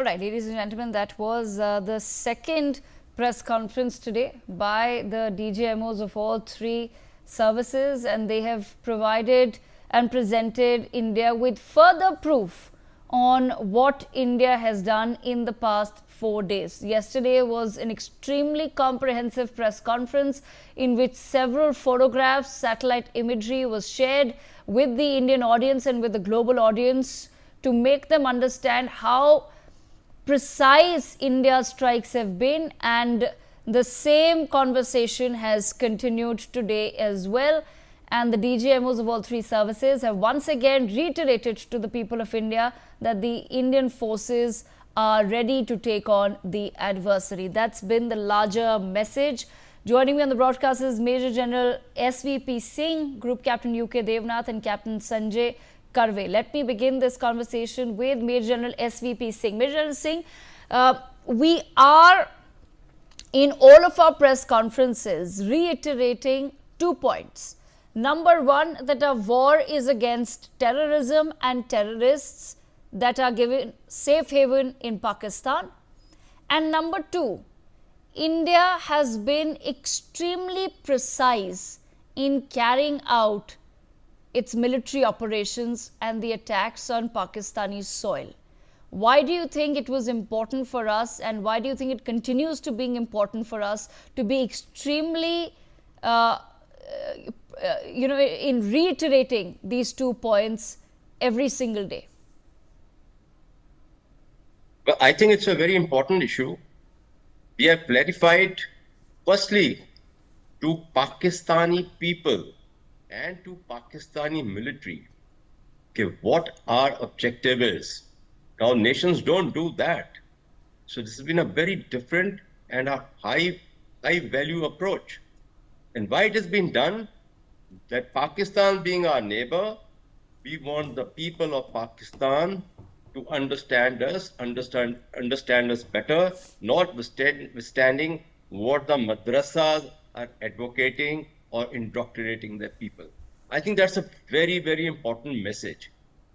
All right, ladies and gentlemen, that was the second press conference today by the DGMOs of all three services, and they have provided and presented India with further proof on what India has done in the past 4 days. Yesterday was an extremely comprehensive press conference in which several photographs, satellite imagery was shared with the Indian audience and with the global audience to make them understand how precise India's strikes have been, and the same conversation has continued today as well. And the DGMOs of all three services have once again reiterated to the people of India that the Indian forces are ready to take on the adversary. That's been the larger message. Joining me on the broadcast is Major General SVP Singh, Group Captain UK Devnath, and Captain Sanjay Karve. Let me begin this conversation with Major General SVP Singh. Major General Singh, we are in all of our press conferences reiterating 2 points. Number one, that our war is against terrorism and terrorists that are given safe haven in Pakistan. And number two, India has been extremely precise in carrying out its military operations and the attacks on Pakistani soil. Why do you think it was important for us, and why do you think it continues to being important for us to be extremely in reiterating these 2 points every single day? Well, I think it's a very important issue. We have clarified, firstly, to Pakistani people and to Pakistani military, okay, what our objective is. Now, nations don't do that. So this has been a very different and a high value approach. And why it has been done? That Pakistan being our neighbor, we want the people of Pakistan to understand us better, notwithstanding what the madrasas are advocating or indoctrinating their people. I think that's a very, very important message.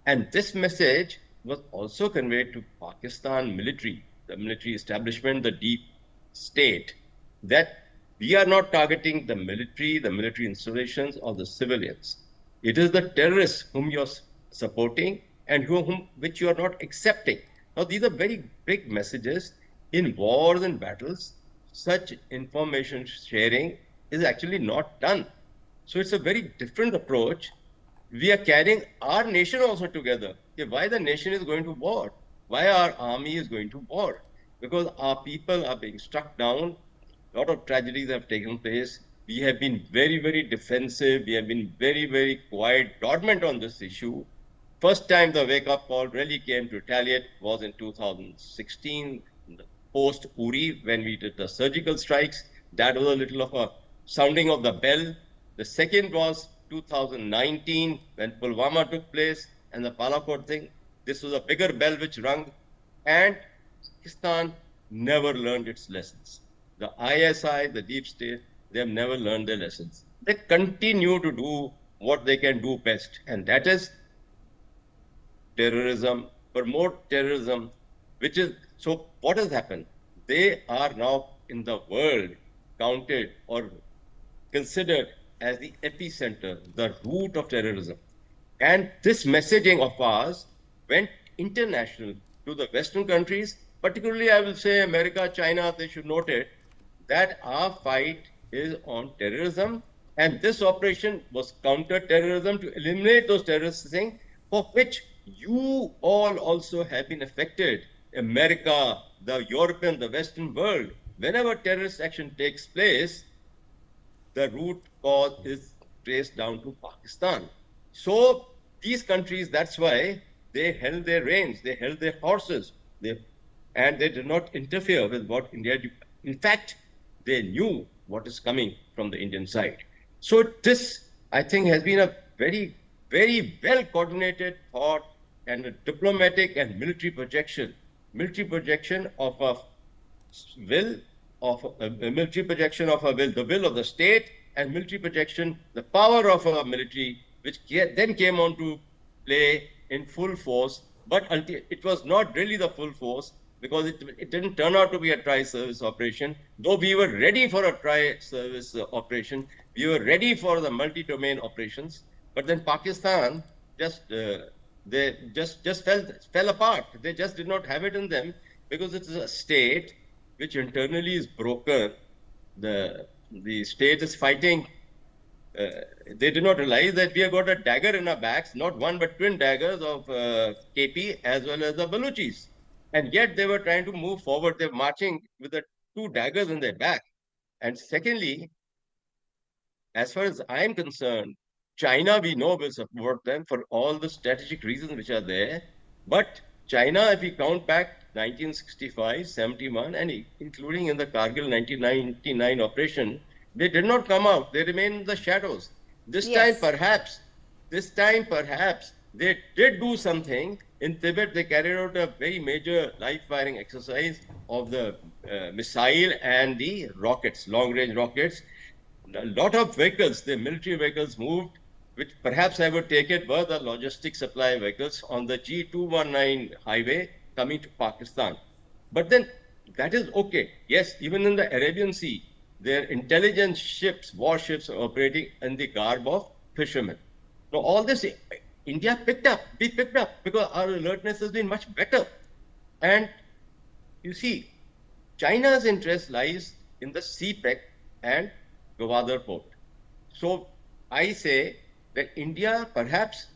And this message was also conveyed to Pakistan military, the military establishment, the deep state, that we are not targeting the military installations or the civilians. It is the terrorists whom you're supporting and which you are not accepting. Now, these are very big messages. In wars and battles, such information sharing is actually not done. So it's a very different approach. We are carrying our nation also together. Why the nation is going to war? Why our army is going to war? Because our people are being struck down. A lot of tragedies have taken place. We have been very, very defensive. We have been very, very quiet, dormant on this issue. First time the wake-up call really came to retaliate was in 2016, post-Uri, when we did the surgical strikes. That was a little of a sounding of the bell. The second was 2019, when Pulwama took place and the Palakot thing. This was a bigger bell which rung, and Pakistan never learned its lessons. The ISI, the deep state, they have never learned their lessons. They continue to do what they can do best, and that is terrorism, promote terrorism, which is, so what has happened? They are now in the world counted or considered as the epicenter, the root of terrorism. And this messaging of ours went international to the Western countries, particularly I will say America, China, they should note it, that our fight is on terrorism, and this operation was counter-terrorism to eliminate those terrorist things for which you all also have been affected. America, the European, the Western world, whenever terrorist action takes place, the root cause is traced down to Pakistan. So these countries, that's why they held their reins, they held their horses, and they did not interfere with what India did. In fact, they knew what is coming from the Indian side. So this, I think, has been a very, very well coordinated thought and a diplomatic and military projection of a will, the will of the state, and military projection, the power of a military, which then came on to play in full force. But it was not really the full force. because it didn't turn out to be a tri-service operation, though we were ready for a tri-service operation. We were ready for the multi-domain operations, but then Pakistan just fell apart. They just did not have it in them because it is a state which internally is broken. The state is fighting. They did not realize that we have got a dagger in our backs, not one but twin daggers of KP as well as the Baluchis. And yet they were trying to move forward. They're marching with the two daggers in their back. And secondly, as far as I'm concerned, China, we know, will support them for all the strategic reasons which are there. But China, if we count back 1965, 71, and including in the Kargil 1999 operation, they did not come out. They remain in the shadows. This time, perhaps, they did do something. In Tibet, they carried out a very major live firing exercise of the missile and the rockets, long-range rockets. A lot of vehicles, the military vehicles moved, which perhaps I would take it were the logistic supply vehicles on the G219 highway coming to Pakistan. But then that is okay. Yes, even in the Arabian Sea, their intelligence ships, warships are operating in the garb of fishermen. So all this India picked up because our alertness has been much better. And you see, China's interest lies in the CPEC and Gwadar port. So I say that India, perhaps,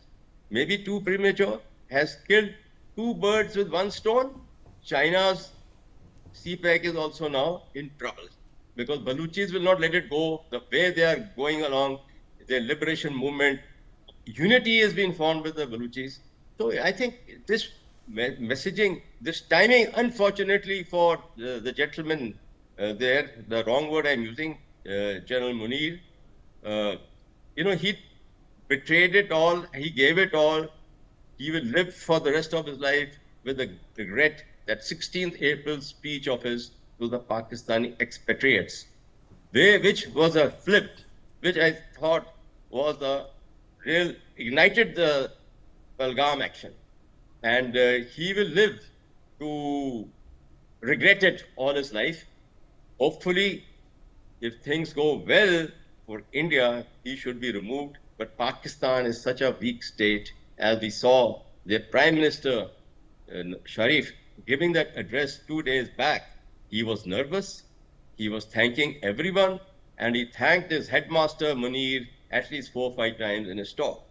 maybe too premature, has killed two birds with one stone. China's CPEC is also now in trouble because Baluchis will not let it go. The way they are going along, their liberation movement, unity has been formed with the Baluchis. So I think this messaging, this timing, unfortunately for the gentleman there, the wrong word I'm using, General Munir, he betrayed it all, he gave it all. He will live for the rest of his life with the regret that 16th April speech of his to the Pakistani expatriates, which was a flip, which I thought was a real, ignited the Palgam action. And he will live to regret it all his life. Hopefully, if things go well for India, he should be removed. But Pakistan is such a weak state, as we saw their Prime Minister Sharif giving that address 2 days back. He was nervous. He was thanking everyone, and he thanked his headmaster Munir at least 4 or 5 times in his talk.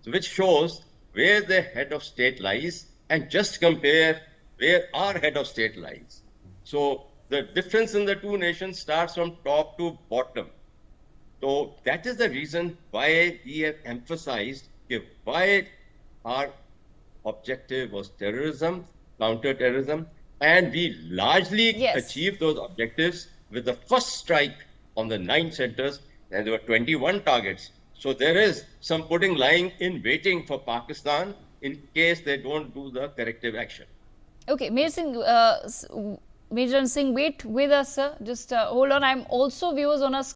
So which shows where the head of state lies, and just compare where our head of state lies. So the difference in the two nations starts from top to bottom. So that is the reason why we have emphasized why our objective was terrorism, counter-terrorism, and we largely achieved those objectives with the first strike on the 9 centers, and there were 21 targets. So there is some pudding lying in waiting for Pakistan in case they don't do the corrective action. Okay, Major Singh, wait with us, sir. Just hold on. I'm also viewers on our